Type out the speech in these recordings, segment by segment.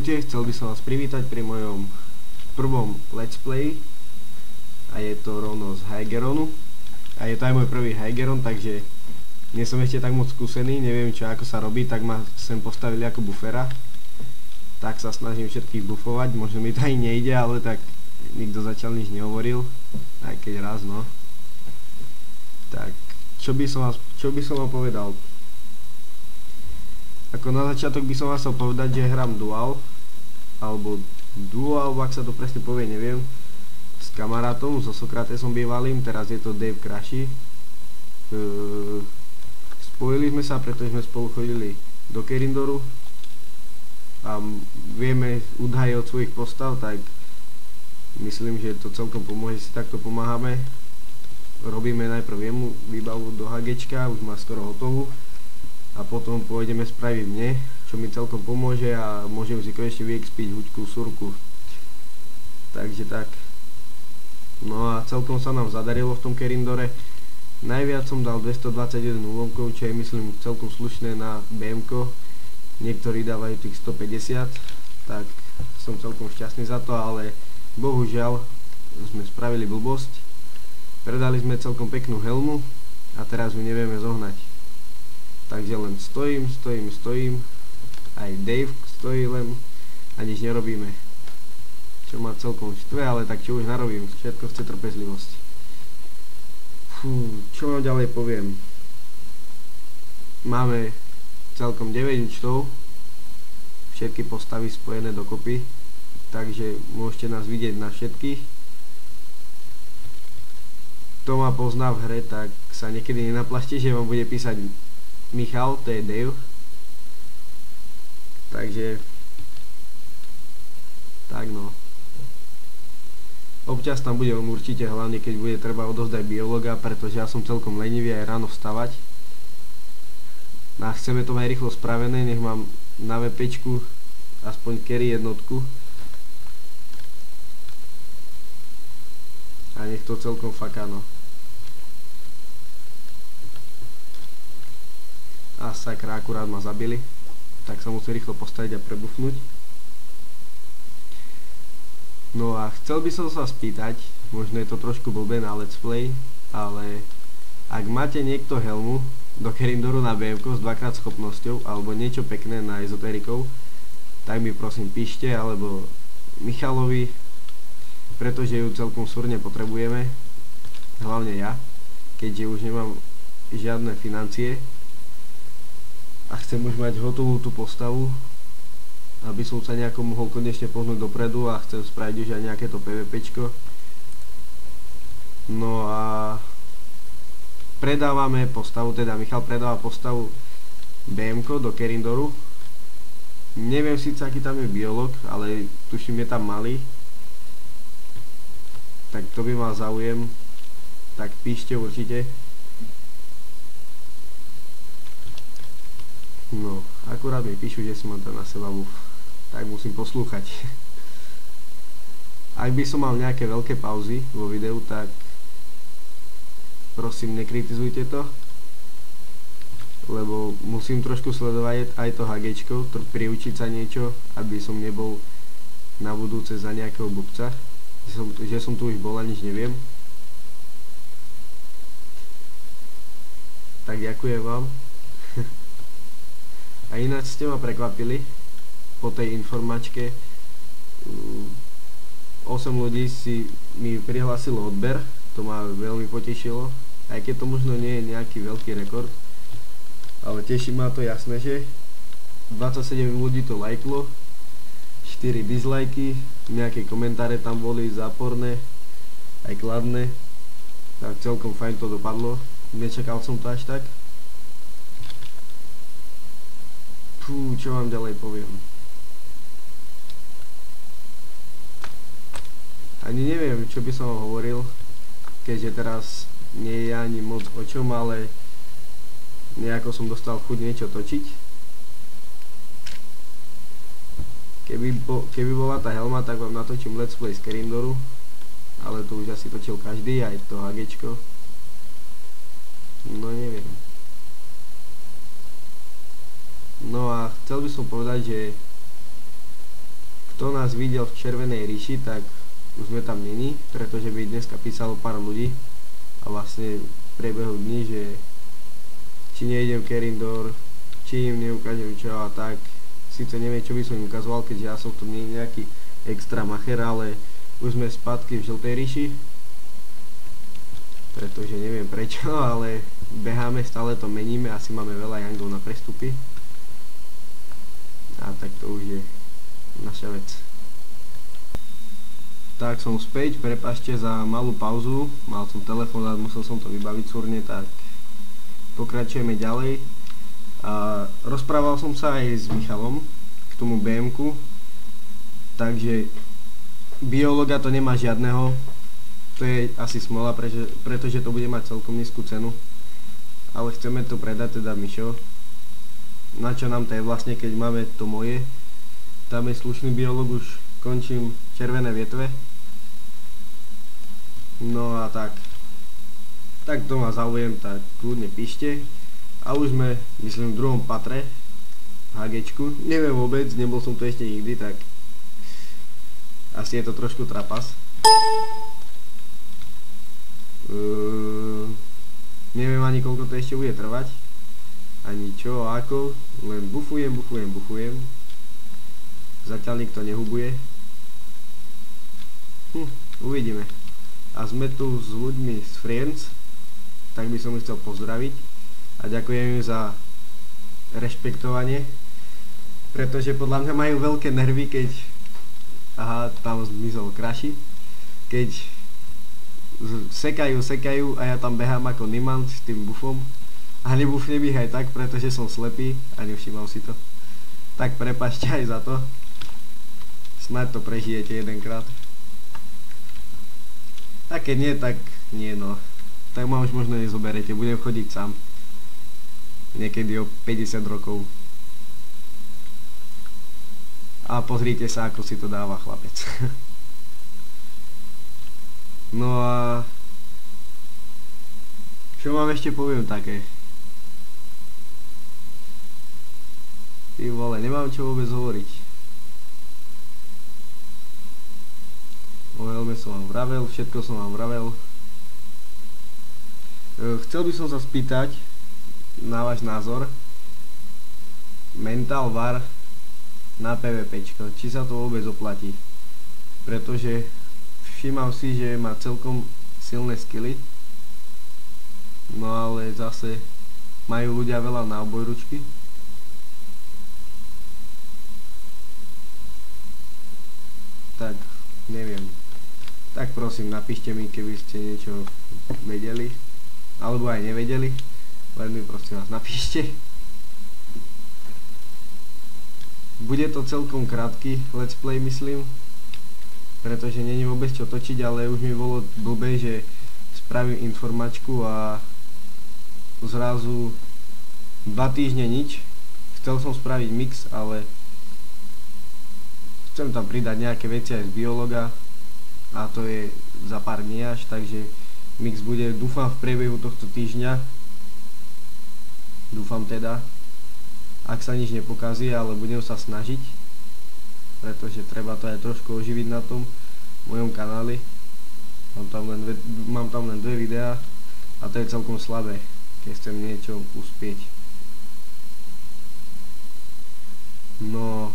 Ahojte, chcel by som vás privítať pri mojom prvom let's play a je to rovno z Heigeronu a je to aj môj prvý Heigeron, takže nie som ešte tak moc skúsený, neviem čo ako sa robí, tak ma sem postavili ako bufera, tak sa snažím všetkých bufovať, možno mi to aj nejde, ale tak nikto zatiaľ nič nehovoril, aj keď raz no. Tak, čo by som vám povedal? Ako na začiatok by som vás chcel povedať, že hrám dual, alebo ak sa to presne povie, neviem, s kamarátom, so Sokratesom bývalým, teraz je to Dave Crashy. Spojili sme sa, pretože sme spolu chodili do Kerindoru a vieme údaje od svojich postav, tak myslím, že to celkom pomôže, si takto pomáhame. Robíme najprv jemu výbavu do HGčka, už má skoro hotovú. A potom pôjdeme spraviť mne, čo mi celkom pomôže a môžem si konečne vyexpiť huďku, surku. Takže tak. No a celkom sa nám zadarilo v tom Kerindore. Najviac som dal 221 úlomkov, čo je myslím celkom slušné na BM-ko. Niektorí dávajú tých 150, tak som celkom šťastný za to, ale bohužiaľ sme spravili blbosť. Predali sme celkom peknú helmu a teraz ju nevieme zohnať. Takže len stojím, aj Dave stojí len a nič nerobíme. Čo ma celkom štve, ale tak čo už narobím, všetko chce trpezlivosť. Čo vám ďalej poviem? Máme celkom 9 účtov, všetky postavy spojené dokopy, takže môžete nás vidieť na všetkých. Kto ma pozná v hre, tak sa niekedy nenaplašte, že vám bude písať Michal, to je Dave. Takže tak no. Občas tam bude on určite, hlavne keď bude treba odovzdať biologa, pretože ja som celkom lenivý aj ráno vstavať. A chceme to aj rýchlo spravené, nech mám na VPčku aspoň carry jednotku. A nech to celkom faká no. A sakra, akurát ma zabili, tak sa musím rýchlo postaviť a prebufnúť. No a chcel by som sa spýtať, možno je to trošku blbé na let's play, ale ak máte niekto helmu do Kerindoru na BM-ko s 2x schopnosťou alebo niečo pekné na ezoterikov, tak mi prosím píšte, alebo Michalovi, pretože ju celkom súrne potrebujeme, hlavne ja, keďže už nemám žiadne financie a chcem už mať hotovú tú postavu, aby som sa nejako mohol konečne pohnúť dopredu a chcem spraviť už aj nejaké to PvPčko. No a predávame postavu, teda Michal predáva postavu BM-ko do Kerindoru. Neviem síce aký tam je biolog, ale tuším je tam malý. Tak to by mal záujem, tak píšte určite. No, akurát mi píšu, že si mám tam na seba buff, tak musím poslúchať. Ak by som mal nejaké veľké pauzy vo videu, tak prosím nekritizujte to, lebo musím trošku sledovať aj to HGčko, priučiť sa niečo, aby som nebol na budúce za nejakého bubca, že som tu už bol a nič neviem. Tak ďakujem vám. A ináč ste ma prekvapili po tej informačke. 8 ľudí si mi prihlásilo odber, to ma veľmi potešilo, aj keď to možno nie je nejaký veľký rekord, ale teší ma to, jasné, že 27 ľudí to lajklo, 4 dislajky, nejaké komentáre tam boli záporné, aj kladné, tak celkom fajn to dopadlo, nečakal som to až tak. Čo vám ďalej poviem? Ani neviem, čo by som vám hovoril, keďže teraz nie je ani moc o čom, ale nejako som dostal chuť niečo točiť. Keby bola tá helma, tak vám natočím let's play z Kerindoru, ale to už asi točil každý, aj to HGčko. No neviem. No a chcel by som povedať, že kto nás videl v Červenej ríši, tak už sme tam není, pretože by dneska písalo pár ľudí a vlastne v priebehu dní, že či nejdem Kerindor, či im neukážem čo a tak. Sice neviem, čo by som im ukazoval, keďže ja som tu nie nejaký extra macher, ale už sme spätky v Žltej ríši, pretože neviem prečo, ale beháme, stále to meníme, asi máme veľa jangov na prestupy a tak to už je naša vec. Tak som späť, prepáčte za malú pauzu, mal som telefonát, musel som to vybaviť súrne, tak pokračujeme ďalej. A rozprával som sa aj s Michalom k tomu BM-ku, takže biologa to nemá žiadneho, to je asi smola, pretože to bude mať celkom nízku cenu, ale chceme to predať teda Mišo. Na čo nám to je vlastne, keď máme to moje, tam je slušný biolog, už končím červené vietve. No a tak to ma zaujem, tak kľudne píšte. A už sme, myslím, v druhom patre HGčku, neviem vôbec, nebol som tu ešte nikdy, tak asi je to trošku trapas. Neviem ani koľko to ešte bude trvať, ani čo, ako, len bufujem. Zatiaľ nikto nehubuje. Uvidíme. A sme tu s ľuďmi z Friends, tak by som ich chcel pozdraviť. A ďakujem im za rešpektovanie, pretože podľa mňa majú veľké nervy, keď tam zmizol Kraši, keď sekajú a ja tam behám ako Nimant s tým bufom a nebufnem ich aj tak, pretože som slepý a nevšímal si to. Tak prepáčte aj za to, snáď to prežijete jedenkrát. A keď nie, tak nie no, tak ma už možno nezoberete, budem chodiť sám. Niekedy o 50 rokov. A pozrite sa, ako si to dáva chlapec. No a čo vám ešte poviem také? Ty vole, nemám čo vôbec hovoriť. O helme som vám vravel, všetko som vám vravel. Chcel by som sa spýtať na váš názor, Mental Var na PvPčko, či sa to vôbec oplatí, pretože všímam si, že má celkom silné skilly, no ale zase majú ľudia veľa na obojručky. Tak neviem, tak prosím, napíšte mi, keby ste niečo vedeli alebo aj nevedeli. Len mi prosím vás napíšte. Bude to celkom krátky let's play, myslím, pretože není vôbec čo točiť, ale už mi bolo blbé, že spravím informačku a zrazu 2 týždne nič. Chcel som spraviť mix, ale chcem tam pridať nejaké veci aj z biologa a to je za pár dní až, takže mix bude, dúfam, v priebehu tohto týždňa. Dúfam teda, ak sa nič nepokazí, ale budem sa snažiť, pretože treba to aj trošku oživiť na tom mojom kanáli. Mám tam len 2 videá a to je celkom slabé, keď chcem niečo uspieť. No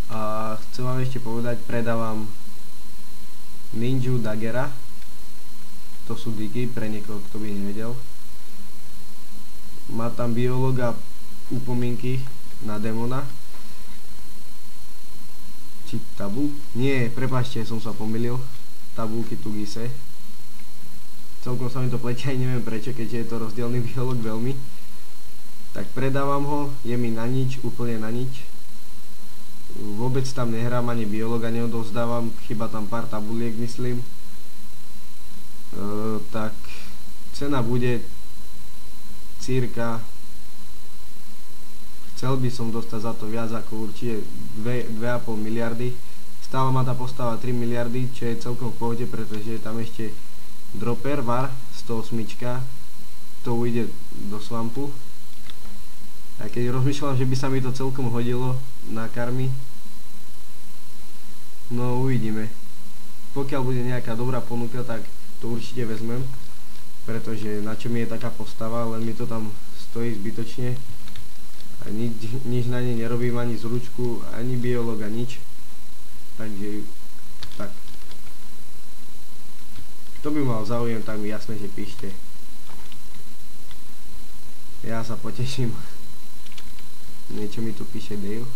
a chcem vám ešte povedať, predávam Ninju Daggera, to sú digy pre niekoho, kto by nevedel. Má tam biologa upomienky na demona. Či tabu? Nie, prepáčte, som sa pomýlil. Tabulky tu gise. Celkom sa mi to pletie, aj neviem prečo, keďže je to rozdielný biolog veľmi. Tak predávam ho, je mi na nič, úplne na nič. Vôbec tam nehrám ani biologa, neodovzdávam, chyba tam pár tabuliek, myslím. Tak cena bude cirka, chcel by som dostať za to viac ako určite 2,5 miliardy. Stále má tá postava 3 miliardy, čo je celkom v pohode, pretože je tam ešte dropper var 108, to ujde do swampu. A keď rozmýšľam, že by sa mi to celkom hodilo na karmy, No uvidíme. Pokiaľ bude nejaká dobrá ponuka, tak to určite vezmem. Pretože na čo mi je taká postava, len mi to tam stojí zbytočne. A nič na nej nerobím, ani z ručku, ani biológa, nič. Takže tak. Kto by mal záujem, tak mi jasné, že píšte. Ja sa poteším. Niečo mi tu píše Dale.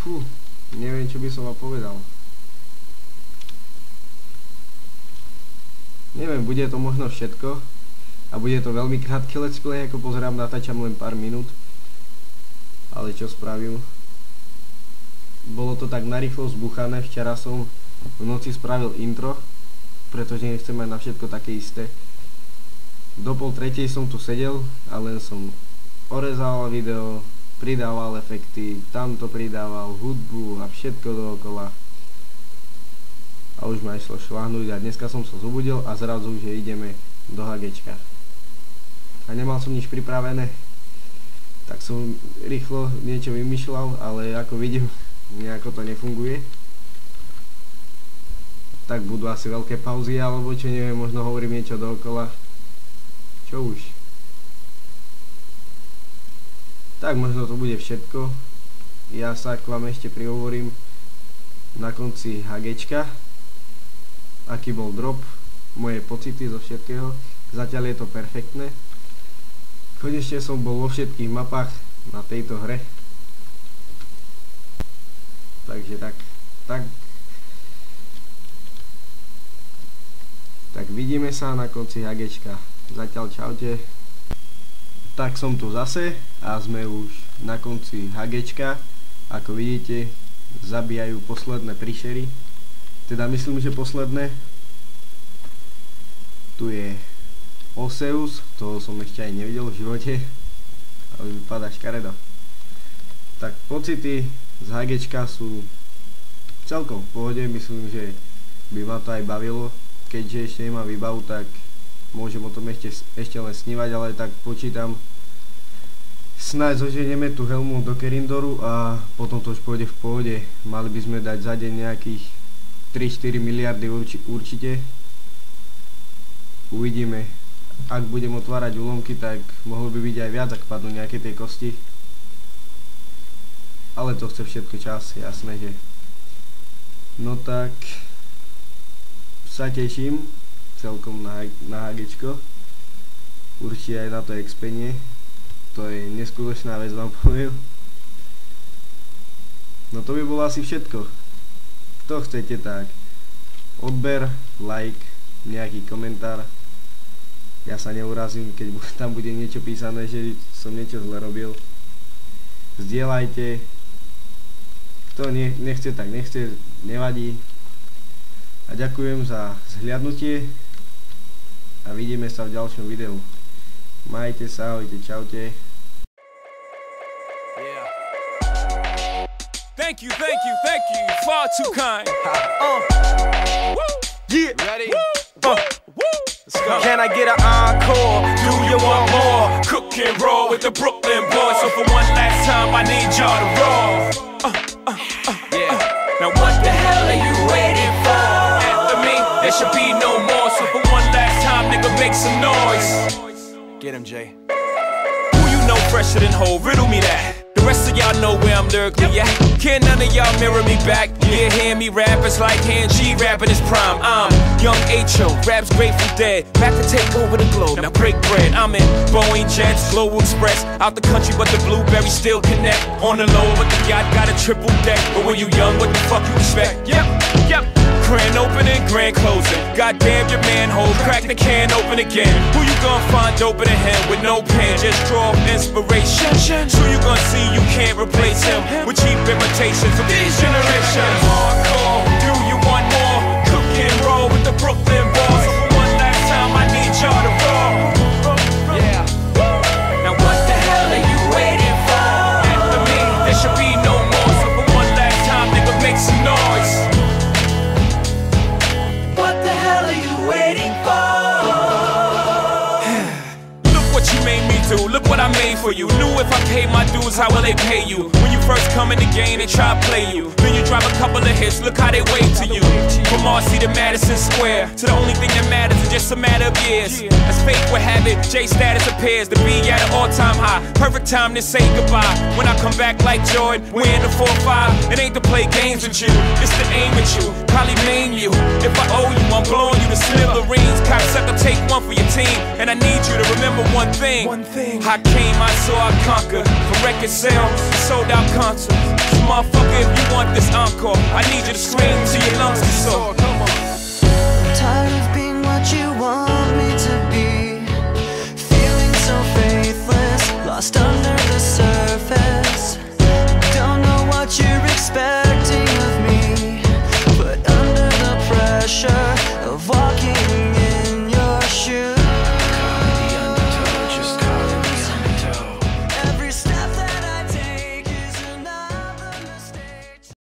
Fú, neviem, čo by som vám povedal. Neviem, bude to možno všetko. A bude to veľmi krátky let's play, ako pozerám, natáčam len pár minút. Ale čo spravím? Bolo to tak narýchlo zbuchané, včera som v noci spravil intro, pretože nechcem mať na všetko také isté. Do 2:30 som tu sedel a len som orezal video, pridával efekty, tamto pridával hudbu a všetko dookola. A už ma išlo šľahnúť a dneska som sa zobudil a zrazu, že ideme do hagečka. A nemal som nič pripravené, tak som rýchlo niečo vymýšľal, ale ako vidím, nejako to nefunguje. Tak budú asi veľké pauzy, alebo čo neviem, možno hovorím niečo dookola. Čo už? Tak možno to bude všetko. Ja sa k vám ešte prihovorím na konci hagečka. Aký bol drop, moje pocity zo všetkého. Zatiaľ je to perfektné. Konečne som bol vo všetkých mapách na tejto hre. Takže tak vidíme sa na konci hagečka. Zatiaľ čaute. Tak som tu zase a sme už na konci hagečka. Ako vidíte, zabíjajú posledné príšery. Teda myslím, že posledné. Tu je Oseus, toho som ešte aj nevidel v živote, ale vypadá škaredo. Tak pocity z hagečka sú celkom v pohode, myslím, že by ma to aj bavilo. Keďže ešte nemám výbavu, tak môžem o tom ešte len snívať, ale tak počítam. Snáď zoženieme tú helmu do Kerindoru a potom to už pôjde v pohode. Mali by sme dať za deň nejakých 3-4 miliardy určite. Uvidíme. Ak budem otvárať úlomky, tak mohlo by byť aj viac, ak padnú nejaké tej kosti. Ale to chce všetko čas, jasné, že. No tak sa teším celkom na hagečko. Určite aj na to expenie. To je neskutočná vec, vám poviem. No to by bolo asi všetko. Kto chcete, tak odber, like, nejaký komentár. Ja sa neurazím, keď tam bude niečo písané, že som niečo zle robil. Zdieľajte. Kto nechce, tak nechce, nevadí. A ďakujem za zhliadnutie a vidíme sa v ďalšom videu. Majte sa, ahojte, čaute. Thank you, far too kind. Yeah, ready? Let's go. Can I get an encore? Do you want more? Cook and roll with the Brooklyn boys. So for one last time, I need y'all to roll. Yeah. Now what the hell are you waiting for? After me, there should be no more. So for one last time, nigga, make some noise. Get him, Jay. Who you know fresher than Ho? Riddle me that. The rest of y'all know where I'm lyrically at. Can none of y'all mirror me back? Yeah, hear me rap, it's like Han G rapping his prime. I'm Young H.O., raps Grateful Dead. Back to take over the globe, now break bread. I'm in Boeing Jets, Global Express. Out the country, but the blueberries still connect. On the low, but the yacht got a triple deck. But when you young, what the fuck you expect? Yep. Grand opening, grand closing. Goddamn your manhole, crack the can open again. Who you gonna find open a hand with no pen? Just draw inspiration. Who you gonna see you can't replace him with cheap imitations of these generations? Hardcore, do you want more? Cook and roll with the Brooklyn boys. So for one last time, I need y'all to roll. Yeah. Now what the hell are you waiting for? After me, there should be no more. So for one last time, nigga, make some noise. Look what I made for you. Knew if I pay my dues, how will they pay you? When you first come in the game, they try to play you. Then you drop a couple of hits, look how they wave to you. From Marcy to Madison Square, to the only thing that matters is just a matter of years. As fate would have it, J status appears to be at an all-time high. Perfect time to say goodbye. When I come back like Jordan, we're in the 4-5. It ain't to play games with you, it's to aim at you, probably maim you. If I owe you, I'm blowing you to smithereens. Cocksucker, take one for your team, and I need you to remember one thing. I came, I saw, I conquered. From record sales, sold out concerts. So motherfucker, if you want this encore, I need you to scream till your lungs get sore.